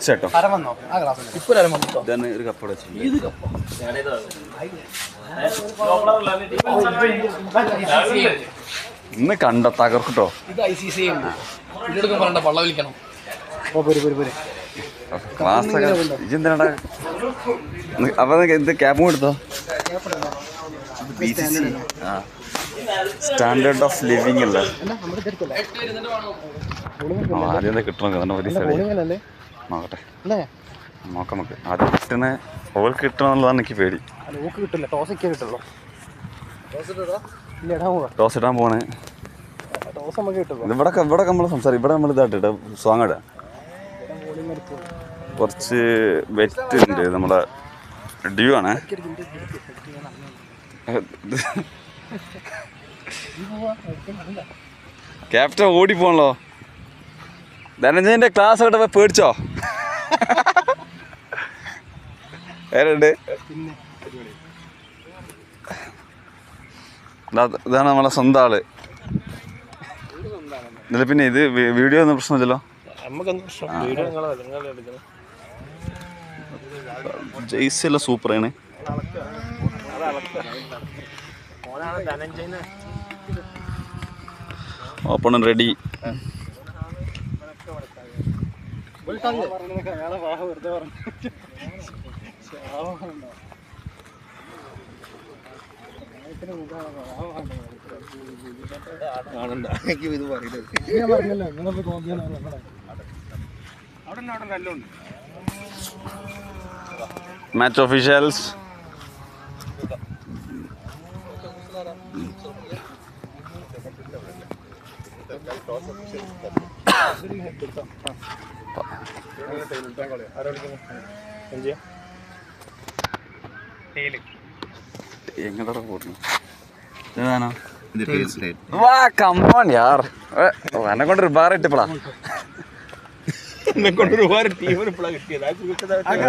കുറച്ചേട്ടോ ഒരു കപ്പ ഇന്ന് കണ്ട തകർക്കട്ടോ. ഇതെന്താ അപ്പൊ എന്ത് ക്യാബും എടുത്തോ? സ്റ്റാൻഡേർഡ് ഓഫ് ലിവിങ് അല്ലേ? ആദ്യം കിട്ടണം നോക്കട്ടെ, നോക്കാം നമുക്ക്. ആദ്യം കിട്ടണ ഓൾക്ക് കിട്ടണമെന്നുള്ളതാണ് എനിക്ക് പേടി. ടോസ് ഇടാൻ പോണേ. ഇവിടെ നമ്മൾ സംസാരിക്കും. ഇവിടെ നമ്മൾ ഇതായിട്ട് സോങ് ഇടാം. കുറച്ച് വെറ്റ് ഉണ്ട്. നമ്മുടെ ഡ്യൂ ആണ്. ക്യാപ്റ്റൻ ഓടിപ്പോണല്ലോ. ധനഞ്ജയന്റെ ക്ലാസ് ഒക്കെ പേടിച്ചോ? വേറുണ്ട്. ഇതാണ് നമ്മളെ സ്വന്തം ആള്. ഇതിൽ പിന്നെ ഇത് വീഡിയോ ഒന്നും പ്രശ്നമില്ലല്ലോ. ജെയ്സെല്ലാം സൂപ്പറാണ്. Open ready. മാച്ച് ഒഫീഷ്യൽസ് എങ്ങോട്ടാ പോകുന്നു? ഏതാണോ? വാ കമ്മോൺ യാർ. എന്നെ കൊണ്ടൊരു ബാർ ഇട്ടപ്പോളാ. എന്നെ കൊണ്ടൊരു ബാർ ടീമിന് ഇപ്പോഴാണ് കിട്ടിയത്.